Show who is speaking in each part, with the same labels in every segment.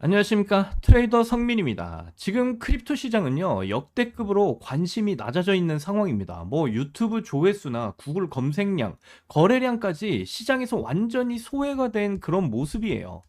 Speaker 1: 안녕하십니까, 트레이더 성민입니다. 지금 크립토 시장은요 역대급으로 관심이 낮아져 있는 상황입니다. 뭐 유튜브 조회수나 구글 검색량, 거래량까지 시장에서 완전히 소외가 된 그런 모습이에요.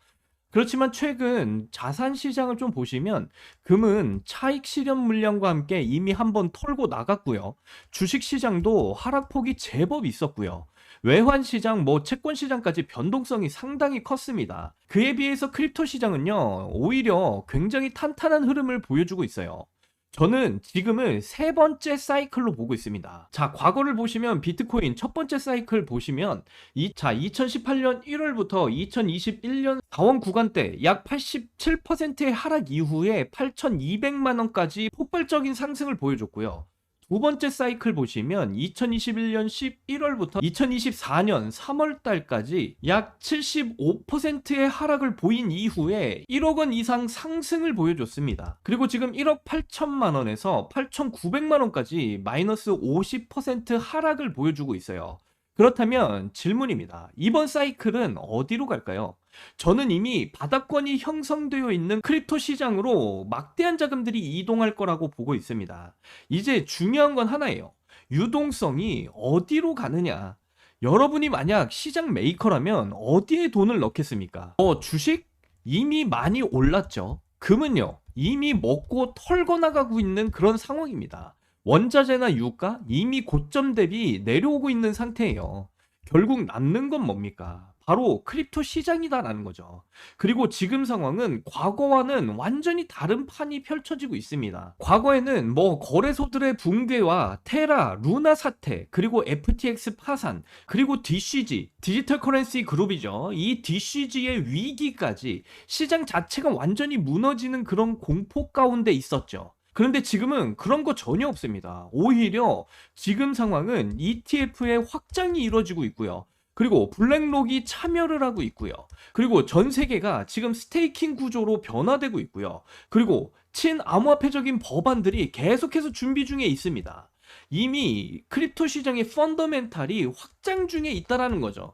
Speaker 1: 그렇지만 최근 자산 시장을 좀 보시면 금은 차익 실현 물량과 함께 이미 한번 털고 나갔고요. 주식 시장도 하락폭이 제법 있었고요. 외환 시장, 뭐 채권 시장까지 변동성이 상당히 컸습니다. 그에 비해서 크립토 시장은요, 오히려 굉장히 탄탄한 흐름을 보여주고 있어요. 저는 지금을 세 번째 사이클로 보고 있습니다. 자, 과거를 보시면 비트코인 첫 번째 사이클 보시면 2018년 1월부터 2021년 4월 구간대 약 87%의 하락 이후에 8,200만 원까지 폭발적인 상승을 보여줬고요. 두 번째 사이클 보시면 2021년 11월부터 2024년 3월 달까지 약 75%의 하락을 보인 이후에 1억 원 이상 상승을 보여줬습니다. 그리고 지금 1억 8천만 원에서 8,900만 원까지 마이너스 50% 하락을 보여주고 있어요. 그렇다면 질문입니다. 이번 사이클은 어디로 갈까요? 저는 이미 바닥권이 형성되어 있는 크립토 시장으로 막대한 자금들이 이동할 거라고 보고 있습니다. 이제 중요한 건 하나예요. 유동성이 어디로 가느냐. 여러분이 만약 시장 메이커라면 어디에 돈을 넣겠습니까? 주식? 이미 많이 올랐죠. 금은요, 이미 먹고 털고 나가고 있는 그런 상황입니다. 원자재나 유가 이미 고점 대비 내려오고 있는 상태예요. 결국 남는 건 뭡니까? 바로 크립토 시장이다라는 거죠. 그리고 지금 상황은 과거와는 완전히 다른 판이 펼쳐지고 있습니다. 과거에는 뭐 거래소들의 붕괴와 테라, 루나 사태, 그리고 FTX 파산, 그리고 DCG, 디지털 커런시 그룹이죠. 이 DCG의 위기까지 시장 자체가 완전히 무너지는 그런 공포 가운데 있었죠. 그런데 지금은 그런 거 전혀 없습니다. 오히려 지금 상황은 ETF의 확장이 이루어지고 있고요. 그리고 블랙록이 참여를 하고 있고요. 그리고 전 세계가 지금 스테이킹 구조로 변화되고 있고요. 그리고 친암호화폐적인 법안들이 계속해서 준비 중에 있습니다. 이미 크립토 시장의 펀더멘탈이 확장 중에 있다라는 거죠.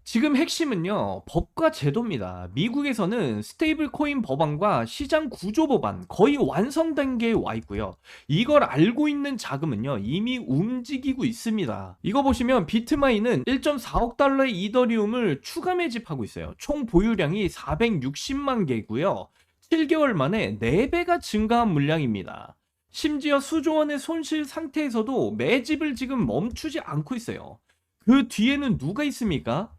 Speaker 1: 지금 핵심은요, 법과 제도입니다. 미국에서는 스테이블 코인 법안과 시장 구조 법안 거의 완성 단계에 와 있고요. 이걸 알고 있는 자금은요, 이미 움직이고 있습니다. 이거 보시면 비트마인은 1.4억 달러의 이더리움을 추가 매집하고 있어요. 총 보유량이 460만 개고요. 7개월 만에 4배가 증가한 물량입니다. 심지어 수조 원의 손실 상태에서도 매집을 지금 멈추지 않고 있어요. 그 뒤에는 누가 있습니까?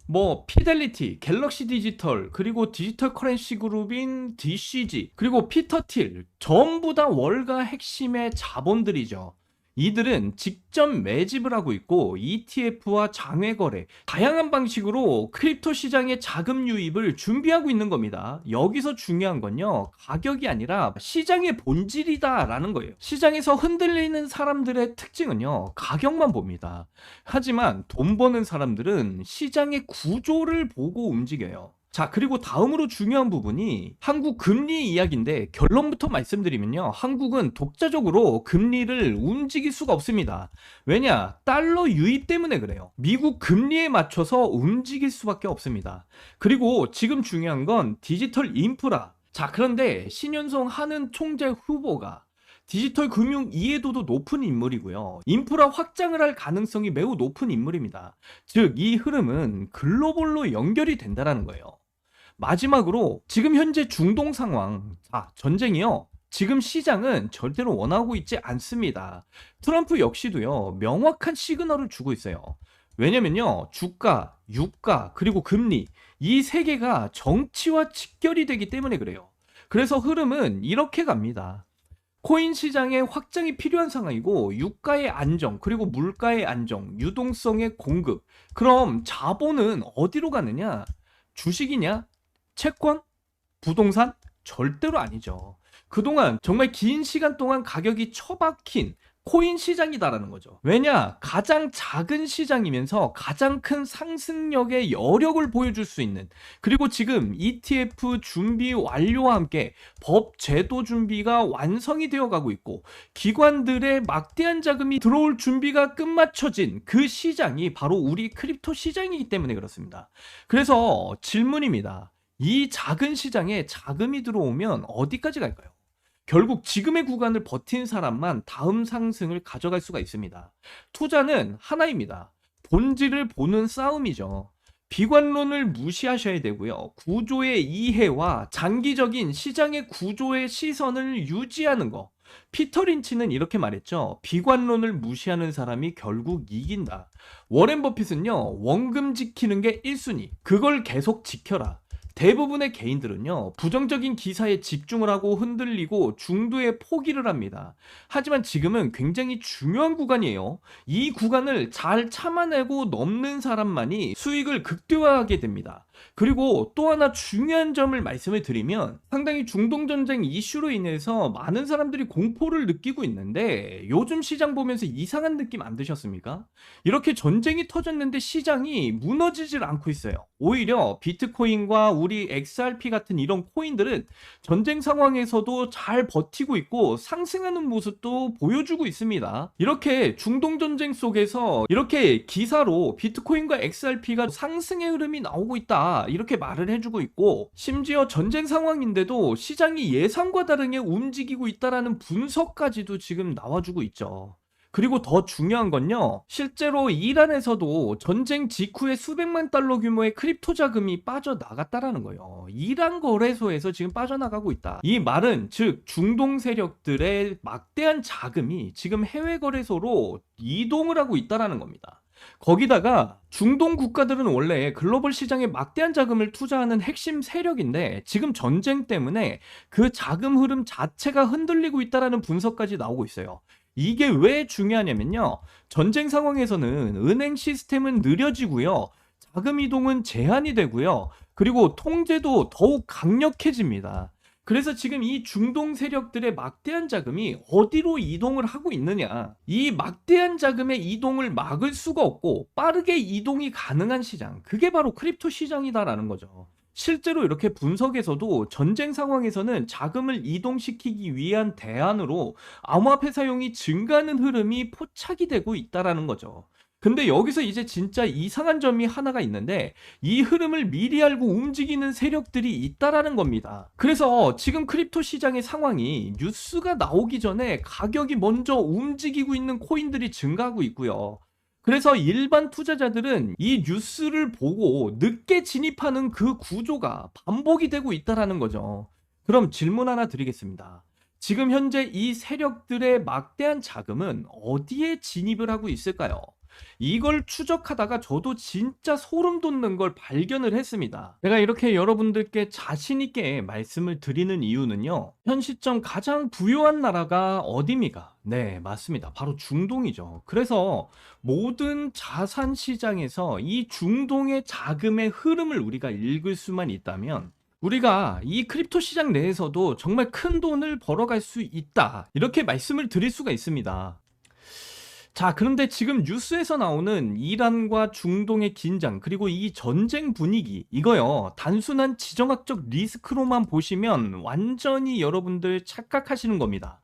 Speaker 1: 뭐 피델리티, 갤럭시 디지털, 그리고 디지털 커런시 그룹인 DCG, 그리고 피터 틸 전부 다 월가 핵심의 자본들이죠. 이들은 직접 매집을 하고 있고 ETF와 장외 거래, 다양한 방식으로 크립토 시장의 자금 유입을 준비하고 있는 겁니다. 여기서 중요한 건요, 가격이 아니라 시장의 본질이다라는 거예요. 시장에서 흔들리는 사람들의 특징은요, 가격만 봅니다. 하지만 돈 버는 사람들은 시장의 구조를 보고 움직여요. 자, 그리고 다음으로 중요한 부분이 한국 금리 이야기인데, 결론부터 말씀드리면요, 한국은 독자적으로 금리를 움직일 수가 없습니다. 왜냐? 달러 유입 때문에 그래요. 미국 금리에 맞춰서 움직일 수밖에 없습니다. 그리고 지금 중요한 건 디지털 인프라. 자, 그런데 신윤성 한은 총재 후보가 디지털 금융 이해도도 높은 인물이고요. 인프라 확장을 할 가능성이 매우 높은 인물입니다. 즉, 이 흐름은 글로벌로 연결이 된다는 거예요. 마지막으로 지금 현재 중동 상황, 전쟁이요. 지금 시장은 절대로 원하고 있지 않습니다. 트럼프 역시도요, 명확한 시그널을 주고 있어요. 왜냐면요, 주가, 유가, 그리고 금리, 이 세 개가 정치와 직결이 되기 때문에 그래요. 그래서 흐름은 이렇게 갑니다. 코인 시장의 확장이 필요한 상황이고, 유가의 안정, 그리고 물가의 안정, 유동성의 공급. 그럼 자본은 어디로 가느냐? 주식이냐? 채권? 부동산? 절대로 아니죠. 그동안 정말 긴 시간 동안 가격이 처박힌 코인 시장이다라는 거죠. 왜냐? 가장 작은 시장이면서 가장 큰 상승력의 여력을 보여줄 수 있는, 그리고 지금 ETF 준비 완료와 함께 법 제도 준비가 완성이 되어 가고 있고, 기관들의 막대한 자금이 들어올 준비가 끝마쳐진 그 시장이 바로 우리 크립토 시장이기 때문에 그렇습니다. 그래서 질문입니다. 이 작은 시장에 자금이 들어오면 어디까지 갈까요? 결국 지금의 구간을 버틴 사람만 다음 상승을 가져갈 수가 있습니다. 투자는 하나입니다. 본질을 보는 싸움이죠. 비관론을 무시하셔야 되고요. 구조의 이해와 장기적인 시장의 구조의 시선을 유지하는 거. 피터 린치는 이렇게 말했죠. 비관론을 무시하는 사람이 결국 이긴다. 워렌 버핏은요, 원금 지키는 게 1순위. 그걸 계속 지켜라. 대부분의 개인들은요, 부정적인 기사에 집중을 하고 흔들리고 중도에 포기를 합니다. 하지만 지금은 굉장히 중요한 구간이에요. 이 구간을 잘 참아내고 넘는 사람만이 수익을 극대화하게 됩니다. 그리고 또 하나 중요한 점을 말씀을 드리면, 상당히 중동전쟁 이슈로 인해서 많은 사람들이 공포를 느끼고 있는데, 요즘 시장 보면서 이상한 느낌 안 드셨습니까? 이렇게 전쟁이 터졌는데 시장이 무너지질 않고 있어요. 오히려 비트코인과 우리 XRP 같은 이런 코인들은 전쟁 상황에서도 잘 버티고 있고 상승하는 모습도 보여주고 있습니다. 이렇게 중동전쟁 속에서 이렇게 기사로 비트코인과 XRP가 상승의 흐름이 나오고 있다, 이렇게 말을 해주고 있고, 심지어 전쟁 상황인데도 시장이 예상과 다르게 움직이고 있다라는 분석까지도 지금 나와주고 있죠. 그리고 더 중요한 건요, 실제로 이란에서도 전쟁 직후에 수백만 달러 규모의 크립토 자금이 빠져나갔다라는 거예요. 이란 거래소에서 지금 빠져나가고 있다. 이 말은 즉 중동 세력들의 막대한 자금이 지금 해외 거래소로 이동을 하고 있다라는 겁니다. 거기다가 중동 국가들은 원래 글로벌 시장에 막대한 자금을 투자하는 핵심 세력인데, 지금 전쟁 때문에 그 자금 흐름 자체가 흔들리고 있다라는 분석까지 나오고 있어요. 이게 왜 중요하냐면요, 전쟁 상황에서는 은행 시스템은 느려지고요, 자금 이동은 제한이 되고요, 그리고 통제도 더욱 강력해집니다. 그래서 지금 이 중동 세력들의 막대한 자금이 어디로 이동을 하고 있느냐, 이 막대한 자금의 이동을 막을 수가 없고 빠르게 이동이 가능한 시장, 그게 바로 크립토 시장이다라는 거죠. 실제로 이렇게 분석에서도 전쟁 상황에서는 자금을 이동시키기 위한 대안으로 암호화폐 사용이 증가하는 흐름이 포착이 되고 있다라는 거죠. 근데 여기서 이제 진짜 이상한 점이 하나가 있는데, 이 흐름을 미리 알고 움직이는 세력들이 있다라는 겁니다. 그래서 지금 크립토 시장의 상황이 뉴스가 나오기 전에 가격이 먼저 움직이고 있는 코인들이 증가하고 있고요. 그래서 일반 투자자들은 이 뉴스를 보고 늦게 진입하는 그 구조가 반복이 되고 있다라는 거죠. 그럼 질문 하나 드리겠습니다. 지금 현재 이 세력들의 막대한 자금은 어디에 진입을 하고 있을까요? 이걸 추적하다가 저도 진짜 소름 돋는 걸 발견을 했습니다. 제가 이렇게 여러분들께 자신 있게 말씀을 드리는 이유는요, 현 시점 가장 부유한 나라가 어디입니까? 네, 맞습니다. 바로 중동이죠. 그래서 모든 자산 시장에서 이 중동의 자금의 흐름을 우리가 읽을 수만 있다면, 우리가 이 크립토 시장 내에서도 정말 큰 돈을 벌어갈 수 있다, 이렇게 말씀을 드릴 수가 있습니다. 자, 그런데 지금 뉴스에서 나오는 이란과 중동의 긴장, 그리고 이 전쟁 분위기, 이거요, 단순한 지정학적 리스크로만 보시면 완전히 여러분들 착각하시는 겁니다.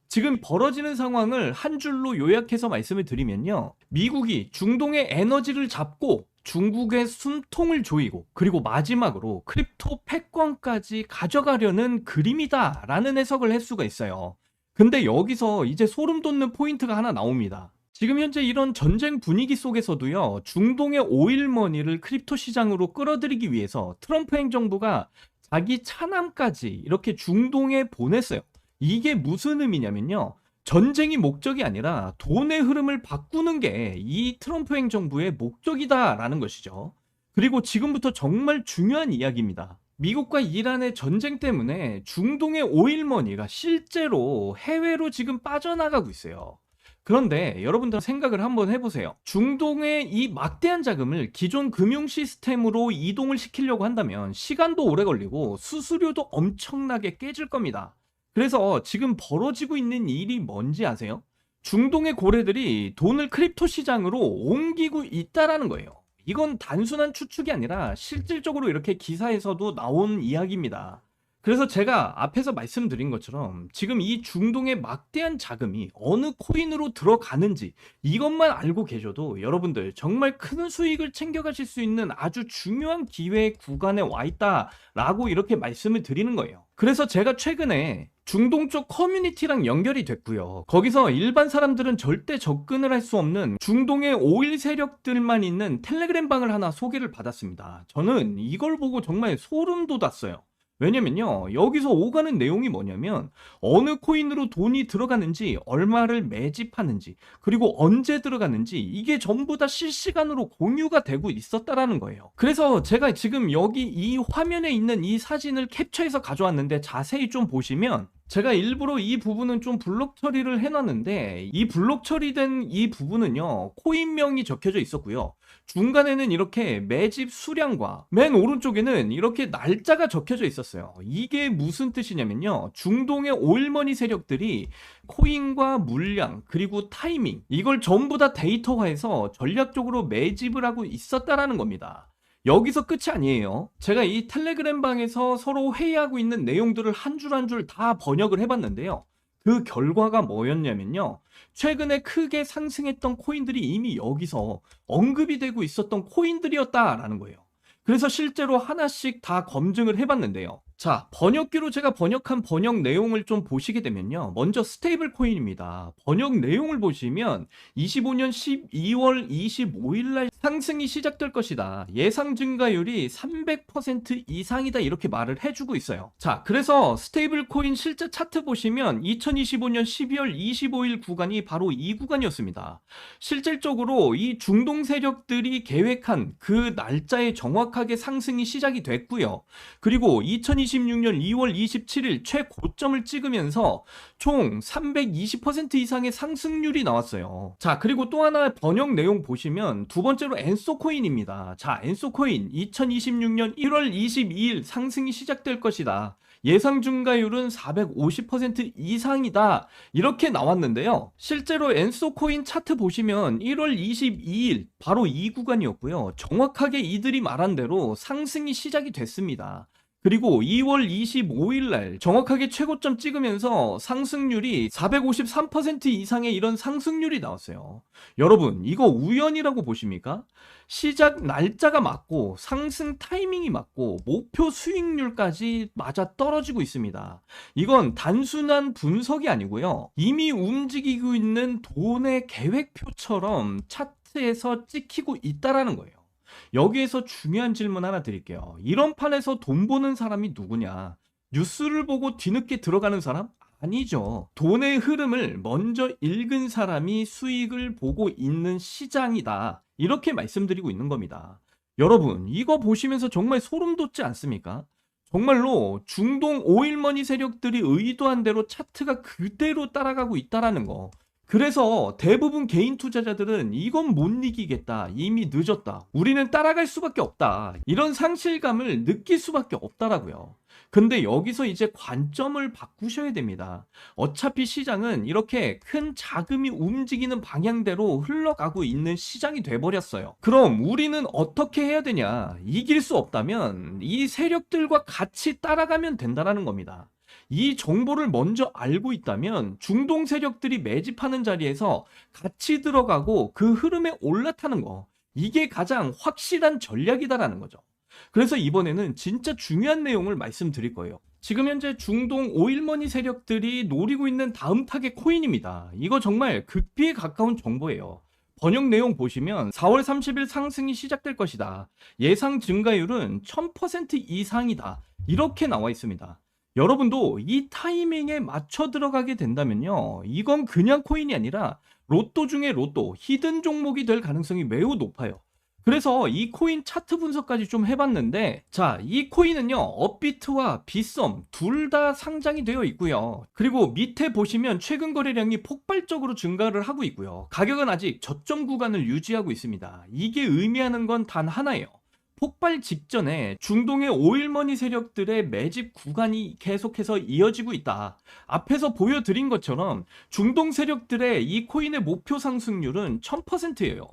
Speaker 1: 지금 벌어지는 상황을 한 줄로 요약해서 말씀을 드리면요, 미국이 중동의 에너지를 잡고 중국의 숨통을 조이고, 그리고 마지막으로 크립토 패권까지 가져가려는 그림이다라는 해석을 할 수가 있어요. 근데 여기서 이제 소름 돋는 포인트가 하나 나옵니다. 지금 현재 이런 전쟁 분위기 속에서도요, 중동의 오일머니를 크립토 시장으로 끌어들이기 위해서 트럼프 행정부가 자기 차남까지 이렇게 중동에 보냈어요. 이게 무슨 의미냐면요, 전쟁이 목적이 아니라 돈의 흐름을 바꾸는 게 이 트럼프 행정부의 목적이다라는 것이죠. 그리고 지금부터 정말 중요한 이야기입니다. 미국과 이란의 전쟁 때문에 중동의 오일머니가 실제로 해외로 지금 빠져나가고 있어요. 그런데 여러분들 생각을 한번 해보세요. 중동의 이 막대한 자금을 기존 금융 시스템으로 이동을 시키려고 한다면 시간도 오래 걸리고 수수료도 엄청나게 깨질 겁니다. 그래서 지금 벌어지고 있는 일이 뭔지 아세요? 중동의 고래들이 돈을 크립토 시장으로 옮기고 있다라는 거예요. 이건 단순한 추측이 아니라 실질적으로 이렇게 기사에서도 나온 이야기입니다. 그래서 제가 앞에서 말씀드린 것처럼 지금 이 중동의 막대한 자금이 어느 코인으로 들어가는지 이것만 알고 계셔도 여러분들 정말 큰 수익을 챙겨가실 수 있는 아주 중요한 기회 구간에 와 있다라고 이렇게 말씀을 드리는 거예요. 그래서 제가 최근에 중동 쪽 커뮤니티랑 연결이 됐고요. 거기서 일반 사람들은 절대 접근을 할 수 없는 중동의 오일 세력들만 있는 텔레그램 방을 하나 소개를 받았습니다. 저는 이걸 보고 정말 소름 돋았어요. 왜냐면요, 여기서 오가는 내용이 뭐냐면 어느 코인으로 돈이 들어가는지, 얼마를 매집하는지, 그리고 언제 들어가는지 이게 전부 다 실시간으로 공유가 되고 있었다라는 거예요. 그래서 제가 지금 여기 이 화면에 있는 이 사진을 캡처해서 가져왔는데 자세히 좀 보시면 제가 일부러 이 부분은 좀 블록 처리를 해놨는데 이 블록 처리된 이 부분은요, 코인명이 적혀져 있었고요. 중간에는 이렇게 매집 수량과 맨 오른쪽에는 이렇게 날짜가 적혀져 있었어요. 이게 무슨 뜻이냐면요, 중동의 오일머니 세력들이 코인과 물량 그리고 타이밍 이걸 전부 다 데이터화해서 전략적으로 매집을 하고 있었다라는 겁니다. 여기서 끝이 아니에요. 제가 이 텔레그램 방에서 서로 회의하고 있는 내용들을 한 줄 한 줄 다 번역을 해봤는데요. 그 결과가 뭐였냐면요, 최근에 크게 상승했던 코인들이 이미 여기서 언급이 되고 있었던 코인들이었다라는 거예요. 그래서 실제로 하나씩 다 검증을 해봤는데요. 자, 번역기로 제가 번역한 번역 내용을 좀 보시게 되면요, 먼저 스테이블 코인입니다. 번역 내용을 보시면 25년 12월 25일 날 상승이 시작될 것이다, 예상 증가율이 300% 이상이다, 이렇게 말을 해주고 있어요. 자, 그래서 스테이블 코인 실제 차트 보시면 2025년 12월 25일 구간이 바로 이 구간이었습니다. 실질적으로 이 중동 세력들이 계획한 그 날짜에 정확하게 상승이 시작이 됐고요. 그리고 2026년 2월 27일 최고점을 찍으면서 총 320% 이상의 상승률이 나왔어요. 자, 그리고 또 하나 번역 내용 보시면 두 번째로 엔소 코인입니다. 자, 엔소 코인 2026년 1월 22일 상승이 시작될 것이다, 예상 증가율은 450% 이상이다, 이렇게 나왔는데요. 실제로 엔소 코인 차트 보시면 1월 22일 바로 이 구간이었고요. 정확하게 이들이 말한 대로 상승이 시작이 됐습니다. 그리고 2월 25일 날 정확하게 최고점 찍으면서 상승률이 453% 이상의 이런 상승률이 나왔어요. 여러분, 이거 우연이라고 보십니까? 시작 날짜가 맞고 상승 타이밍이 맞고 목표 수익률까지 맞아 떨어지고 있습니다. 이건 단순한 분석이 아니고요, 이미 움직이고 있는 돈의 계획표처럼 차트에서 찍히고 있다라는 거예요. 여기에서 중요한 질문 하나 드릴게요. 이런 판에서 돈 버는 사람이 누구냐? 뉴스를 보고 뒤늦게 들어가는 사람? 아니죠. 돈의 흐름을 먼저 읽은 사람이 수익을 보고 있는 시장이다, 이렇게 말씀드리고 있는 겁니다. 여러분, 이거 보시면서 정말 소름 돋지 않습니까? 정말로 중동 오일머니 세력들이 의도한 대로 차트가 그대로 따라가고 있다라는 거. 그래서 대부분 개인 투자자들은 이건 못 이기겠다, 이미 늦었다, 우리는 따라갈 수밖에 없다, 이런 상실감을 느낄 수밖에 없다라고요. 근데 여기서 이제 관점을 바꾸셔야 됩니다. 어차피 시장은 이렇게 큰 자금이 움직이는 방향대로 흘러가고 있는 시장이 돼버렸어요. 그럼 우리는 어떻게 해야 되냐? 이길 수 없다면 이 세력들과 같이 따라가면 된다는 겁니다. 이 정보를 먼저 알고 있다면 중동 세력들이 매집하는 자리에서 같이 들어가고 그 흐름에 올라타는 거, 이게 가장 확실한 전략이다라는 거죠. 그래서 이번에는 진짜 중요한 내용을 말씀드릴 거예요. 지금 현재 중동 오일머니 세력들이 노리고 있는 다음 타겟 코인입니다. 이거 정말 극비에 가까운 정보예요. 번역 내용 보시면 4월 30일 상승이 시작될 것이다, 예상 증가율은 1000% 이상이다, 이렇게 나와 있습니다. 여러분도 이 타이밍에 맞춰 들어가게 된다면요, 이건 그냥 코인이 아니라 로또 중에 로또, 히든 종목이 될 가능성이 매우 높아요. 그래서 이 코인 차트 분석까지 좀 해봤는데, 자, 이 코인은요, 업비트와 빗썸 둘 다 상장이 되어 있고요. 그리고 밑에 보시면 최근 거래량이 폭발적으로 증가를 하고 있고요. 가격은 아직 저점 구간을 유지하고 있습니다. 이게 의미하는 건 단 하나예요. 폭발 직전에 중동의 오일머니 세력들의 매집 구간이 계속해서 이어지고 있다. 앞에서 보여드린 것처럼 중동 세력들의 이 코인의 목표 상승률은 1000%예요.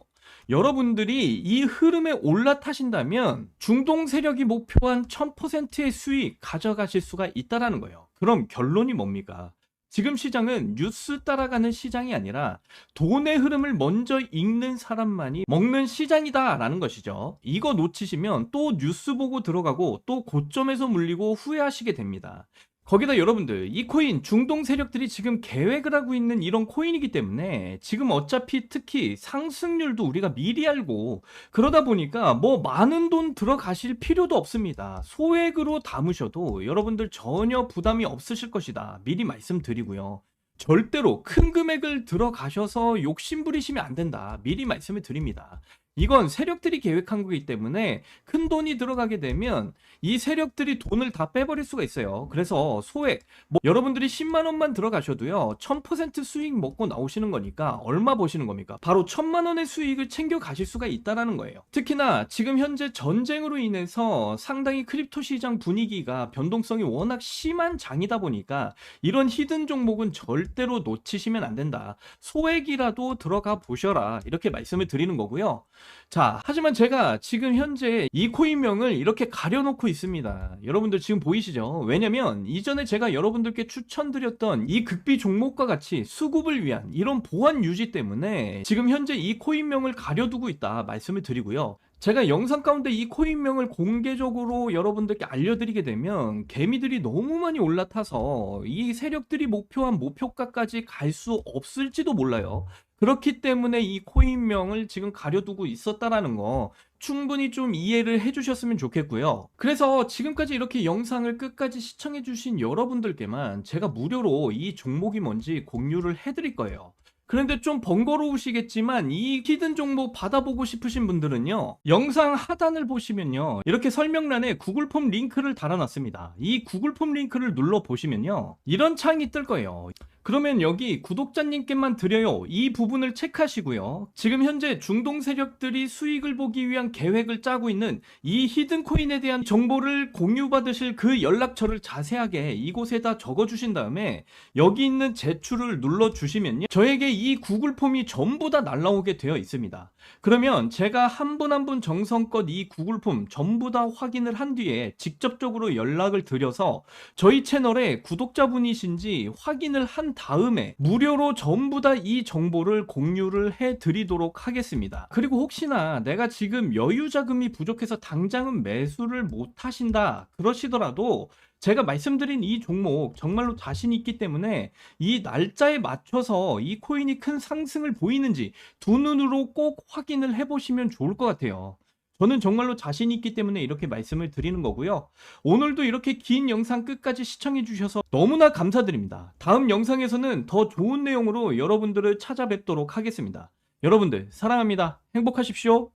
Speaker 1: 여러분들이 이 흐름에 올라타신다면 중동 세력이 목표한 1000%의 수익 가져가실 수가 있다라는 거예요. 그럼 결론이 뭡니까? 지금 시장은 뉴스 따라가는 시장이 아니라 돈의 흐름을 먼저 읽는 사람만이 먹는 시장이다라는 것이죠. 이거 놓치시면 또 뉴스 보고 들어가고 또 고점에서 물리고 후회하시게 됩니다. 거기다 여러분들, 이 코인 중동 세력들이 지금 계획을 하고 있는 이런 코인이기 때문에 지금 어차피 특히 상승률도 우리가 미리 알고, 그러다 보니까 뭐 많은 돈 들어가실 필요도 없습니다. 소액으로 담으셔도 여러분들 전혀 부담이 없으실 것이다. 미리 말씀드리고요. 절대로 큰 금액을 들어가셔서 욕심 부리시면 안 된다. 미리 말씀을 드립니다. 이건 세력들이 계획한 거기 때문에 큰 돈이 들어가게 되면 이 세력들이 돈을 다 빼버릴 수가 있어요. 그래서 소액, 뭐 여러분들이 10만 원만 들어가셔도요, 1000% 수익 먹고 나오시는 거니까 얼마 보시는 겁니까? 바로 1000만 원의 수익을 챙겨 가실 수가 있다라는 거예요. 특히나 지금 현재 전쟁으로 인해서 상당히 크립토 시장 분위기가 변동성이 워낙 심한 장이다 보니까 이런 히든 종목은 절대로 놓치시면 안 된다. 소액이라도 들어가 보셔라. 이렇게 말씀을 드리는 거고요. 자, 하지만 제가 지금 현재 이 코인명을 이렇게 가려놓고 있습니다. 여러분들 지금 보이시죠? 왜냐면 이전에 제가 여러분들께 추천드렸던 이 극비 종목과 같이 수급을 위한 이런 보안 유지 때문에 지금 현재 이 코인명을 가려두고 있다 말씀을 드리고요. 제가 영상 가운데 이 코인명을 공개적으로 여러분들께 알려드리게 되면 개미들이 너무 많이 올라타서 이 세력들이 목표한 목표가까지 갈 수 없을지도 몰라요. 그렇기 때문에 이 코인명을 지금 가려두고 있었다라는 거 충분히 좀 이해를 해주셨으면 좋겠고요. 그래서 지금까지 이렇게 영상을 끝까지 시청해주신 여러분들께만 제가 무료로 이 종목이 뭔지 공유를 해드릴 거예요. 그런데 좀 번거로우시겠지만 이 히든 종목 받아보고 싶으신 분들은요, 영상 하단을 보시면요, 이렇게 설명란에 구글 폼 링크를 달아놨습니다. 이 구글 폼 링크를 눌러 보시면요, 이런 창이 뜰 거예요. 그러면 여기 구독자님께만 드려요, 이 부분을 체크하시고요. 지금 현재 중동 세력들이 수익을 보기 위한 계획을 짜고 있는 이 히든 코인에 대한 정보를 공유받으실 그 연락처를 자세하게 이곳에다 적어주신 다음에 여기 있는 제출을 눌러주시면요, 저에게 이 구글 폼이 전부 다 날라오게 되어 있습니다. 그러면 제가 한 분 한 분 정성껏 이 구글 폼 전부 다 확인을 한 뒤에 직접적으로 연락을 드려서 저희 채널에 구독자분이신지 확인을 한 다음에 무료로 전부 다 이 정보를 공유를 해 드리도록 하겠습니다. 그리고 혹시나 내가 지금 여유 자금이 부족해서 당장은 매수를 못 하신다 그러시더라도 제가 말씀드린 이 종목 정말로 자신 있기 때문에 이 날짜에 맞춰서 이 코인이 큰 상승을 보이는지 두 눈으로 꼭 확인을 해보시면 좋을 것 같아요. 저는 정말로 자신 있기 때문에 이렇게 말씀을 드리는 거고요. 오늘도 이렇게 긴 영상 끝까지 시청해 주셔서 너무나 감사드립니다. 다음 영상에서는 더 좋은 내용으로 여러분들을 찾아뵙도록 하겠습니다. 여러분들 사랑합니다. 행복하십시오.